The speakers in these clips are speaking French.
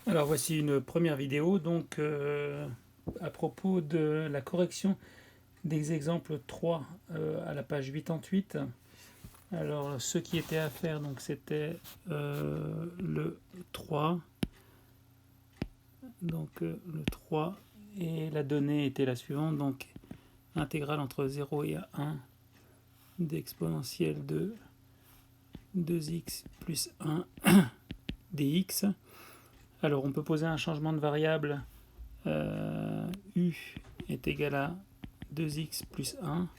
Alors voici une première vidéo donc à propos de la correction des exemples 3 à la page 88. Alors ce qui était à faire donc c'était le 3, donc le 3, et la donnée était la suivante, donc intégrale entre 0 et 1 d'exponentielle de 2x plus 1 dx. Alors on peut poser un changement de variable, u est égal à 2x plus 1.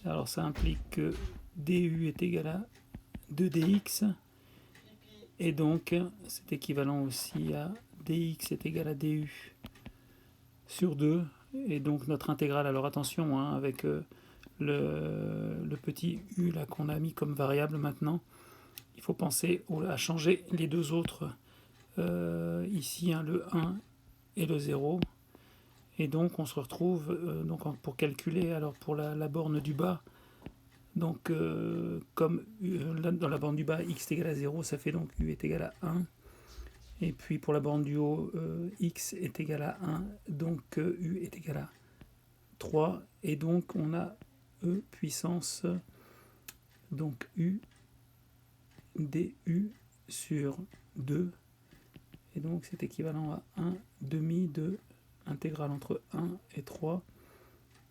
Alors ça implique que du est égal à 2dx, et donc c'est équivalent aussi à dx est égal à du sur 2, et donc notre intégrale, alors attention avec le petit u là qu'on a mis comme variable maintenant, il faut penser à changer les deux autres ici, le 1 et le 0. Et donc on se retrouve donc pour calculer, alors pour la borne du bas, donc comme dans la borne du bas x est égal à 0, ça fait donc u est égal à 1. Et puis pour la borne du haut, x est égal à 1, donc u est égal à 3. Et donc on a e puissance, donc u du sur 2. Et donc c'est équivalent à 1 demi de intégrale entre 1 et 3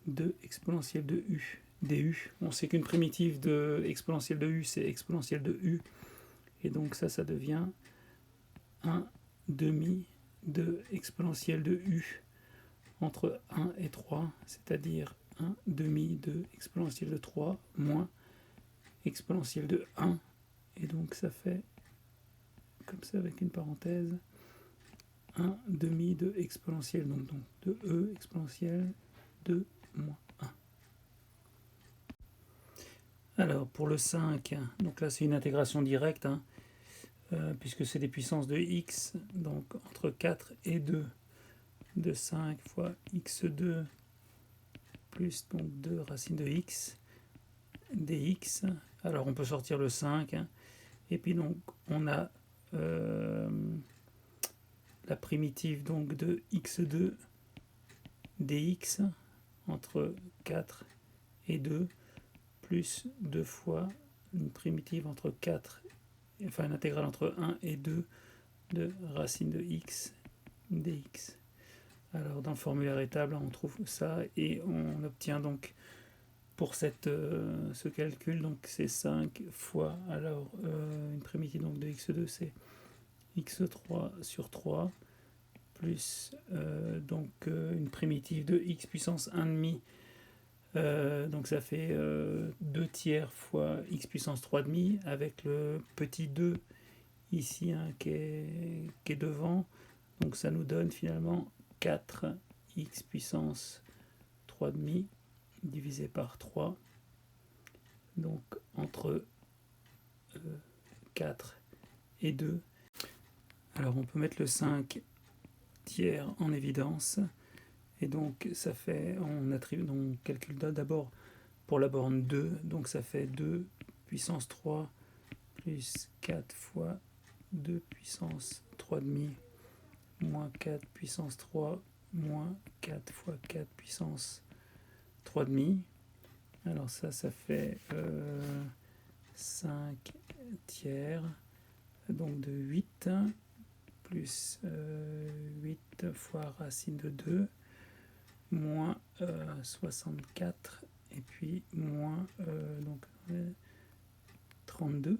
de exponentielle de u du. On sait qu'une primitive de exponentielle de u, c'est exponentielle de u. Et donc ça devient 1 demi de exponentielle de u entre 1 et 3, c'est-à-dire 1 demi de exponentielle de 3 moins exponentielle de 1. Et donc ça fait, comme ça avec une parenthèse, 1 demi de exponentielle, donc de e exponentielle de moins 1. Alors pour le 5, donc là c'est une intégration directe, puisque c'est des puissances de x, donc entre 4 et 2, de 5 fois x2 plus donc 2 racine de x dx. Alors on peut sortir le 5, et puis donc on a la primitive donc de x2 dx entre 4 et 2, plus 2 fois une primitive entre 4, enfin une intégrale entre 1 et 2 de racine de x dx. Alors dans le formulaire étable, on trouve ça et on obtient donc pour ce calcul, donc c'est 5 fois, alors une primitive donc de x2, c'est x3 sur 3, plus donc une primitive de x puissance 1,5, donc ça fait 2 tiers fois x puissance 3,5, avec le petit 2 ici qui est devant, donc ça nous donne finalement 4 x puissance 3,5 divisé par 3, donc entre 4 et 2. Alors on peut mettre le 5 tiers en évidence, et donc ça fait, on calcule d'abord pour la borne 2, donc ça fait 2 puissance 3 plus 4 fois 2 puissance 3,5 moins 4 puissance 3 moins 4 fois 4 puissance 3,5. Alors ça fait 5 tiers, donc de 8, plus 8 fois racine de 2, moins 64, et puis moins donc 32.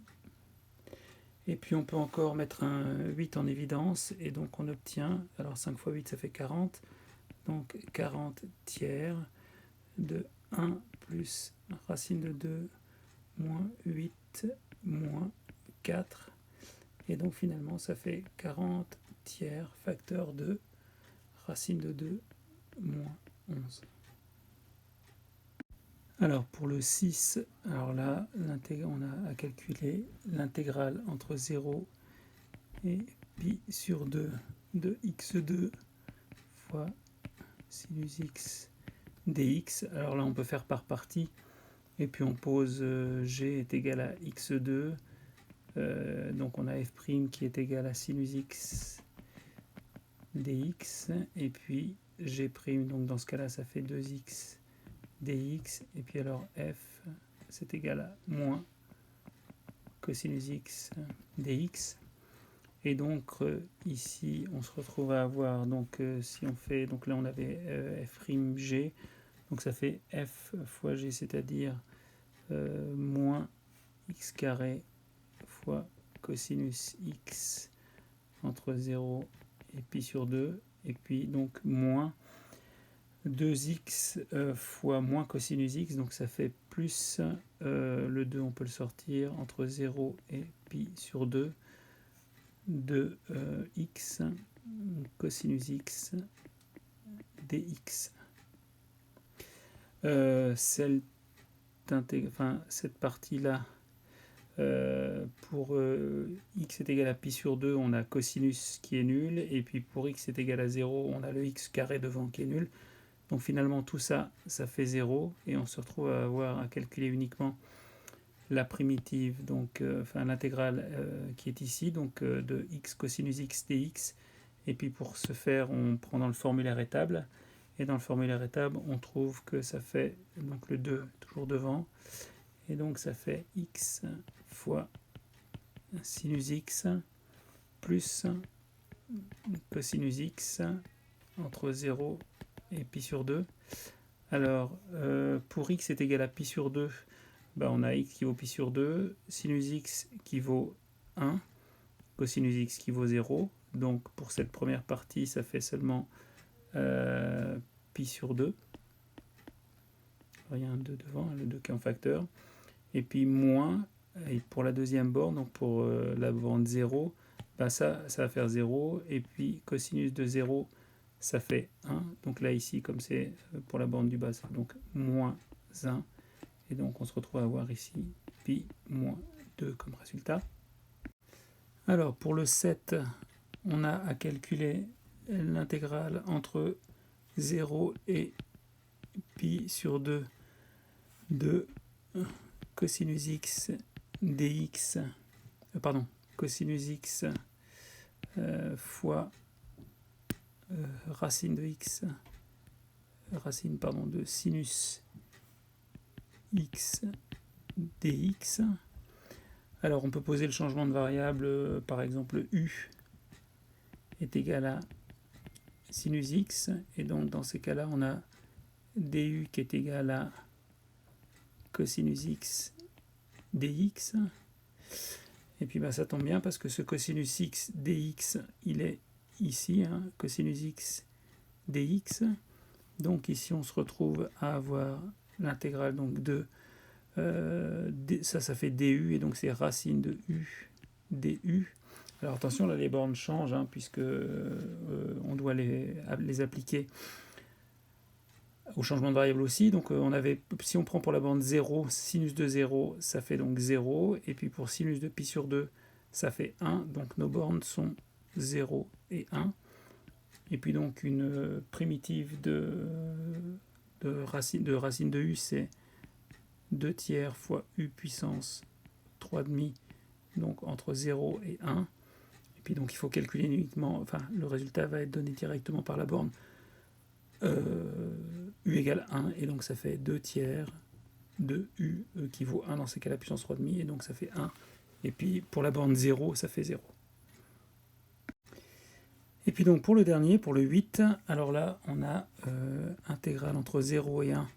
Et puis on peut encore mettre un 8 en évidence, et donc on obtient, alors 5 fois 8 ça fait 40, donc 40 tiers de 1 plus racine de 2 moins 8 moins 4, et donc finalement ça fait 40 tiers facteur de racine de 2 moins 11. Alors pour le 6, alors là on a à calculer l'intégrale entre 0 et pi sur 2 de x2 fois sinus x dx. Alors là on peut faire par partie, et puis on pose g est égal à x2, donc on a f' qui est égal à sinus x dx, et puis g', donc dans ce cas-là, ça fait 2x dx, et puis alors f, c'est égal à moins cosinus x dx. Et donc ici, on se retrouve à avoir, donc si on fait, donc là on avait f'g, donc ça fait f fois g, c'est-à-dire moins x carré fois cosinus x entre 0 et pi sur 2, et puis donc moins 2x fois moins cosinus x, donc ça fait plus le 2, on peut le sortir, entre 0 et pi sur 2, de x cosinus x dx. Cette partie-là, pour x est égal à pi sur 2, on a cosinus qui est nul, et puis pour x est égal à 0, on a le x carré devant qui est nul. Donc finalement tout ça, ça fait 0, et on se retrouve à avoir à calculer uniquement la primitive, donc l'intégrale qui est ici, donc de x cosinus x dx. Et puis pour ce faire, on prend dans le formulaire étable, et dans le formulaire étable, on trouve que ça fait donc le 2 toujours devant, et donc ça fait x fois sinus x plus cosinus x entre 0 et pi sur 2. Alors pour x est égal à pi sur 2, on a x qui vaut pi sur 2, sinus x qui vaut 1, cosinus x qui vaut 0. Donc pour cette première partie, ça fait seulement pi sur 2. Alors, il y a un 2 devant, le 2 qui est en facteur. Et puis moins, et pour la deuxième borne, donc pour la borne 0, ça va faire 0. Et puis cosinus de 0, ça fait 1. Donc là, ici, comme c'est pour la borne du bas, c'est donc moins 1. Et donc on se retrouve à avoir ici pi moins 2 comme résultat. Alors pour le 7, on a à calculer l'intégrale entre 0 et pi sur 2 de cosinus x dx, cosinus x fois racine de x, de sinus x dx. Alors on peut poser le changement de variable, par exemple u est égal à sinus x, et donc dans ces cas-là on a du qui est égal à cosinus x dx. Et puis ça tombe bien parce que ce cosinus x dx, il est ici, cosinus x dx. Donc ici on se retrouve à avoir l'intégrale donc de ça fait du, et donc c'est racine de u du. Alors attention, là les bornes changent, puisque on doit les appliquer au changement de variable aussi. Donc si on prend pour la borne 0, sinus de 0, ça fait donc 0, et puis pour sinus de pi sur 2, ça fait 1. Donc nos bornes sont 0 et 1. Et puis donc une primitive de racine de u, c'est 2 tiers fois u puissance 3,5, donc entre 0 et 1. Et puis donc il faut calculer uniquement, le résultat va être donné directement par la borne u égale 1, et donc ça fait 2 tiers de u qui vaut 1 dans ces cas la puissance 3,5, et donc ça fait 1. Et puis pour la borne 0, ça fait 0. Et puis donc pour le dernier, pour le 8, alors là on a intégrale entre 0 et 1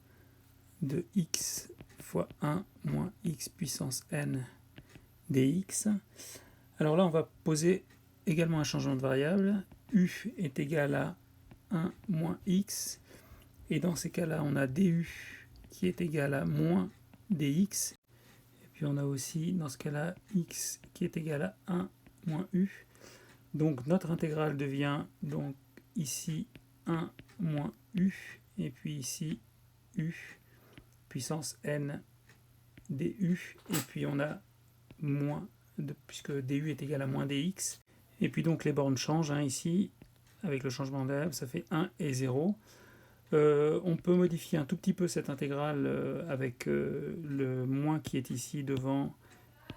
de x fois 1 moins x puissance n dx. Alors là on va poser également un changement de variable. U est égal à 1 moins x, et dans ces cas-là on a du qui est égal à moins dx, et puis on a aussi dans ce cas-là x qui est égal à 1 moins u. Donc notre intégrale devient donc ici 1 moins u, et puis ici u puissance n du, et puis on a moins, puisque du est égal à moins dx. Et puis donc les bornes changent, ici, avec le changement de variable, ça fait 1 et 0. On peut modifier un tout petit peu cette intégrale avec le moins qui est ici devant,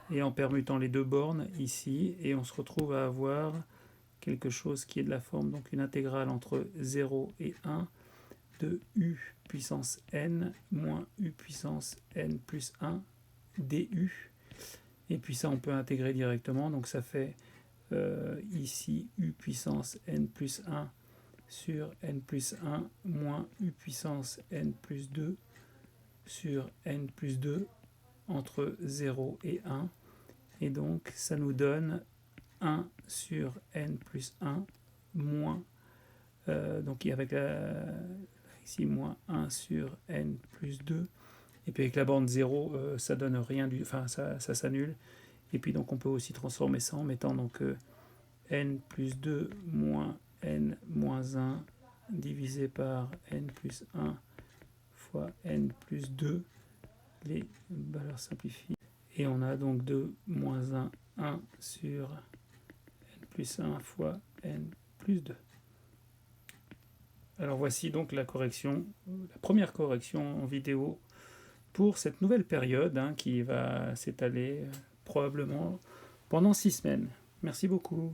et en permutant les deux bornes ici, et on se retrouve à avoir quelque chose qui est de la forme, donc une intégrale entre 0 et 1 de u puissance n moins u puissance n plus 1 du. Et puis ça, on peut intégrer directement, donc ça fait ici u puissance n plus 1 sur n plus 1 moins u puissance n plus 2 sur n plus 2 entre 0 et 1. Et donc, ça nous donne 1 sur n plus 1 moins, donc avec ici moins 1 sur n plus 2. Et puis avec la borne 0, ça donne rien, enfin ça s'annule. Et puis donc on peut aussi transformer ça en mettant donc n plus 2 moins n moins 1 divisé par n plus 1 fois n plus 2. Les valeurs simplifient. Et on a donc 2 moins 1 sur n plus 1 fois n plus 2. Alors voici donc la correction, la première correction en vidéo pour cette nouvelle période qui va s'étaler probablement pendant 6 semaines. Merci beaucoup.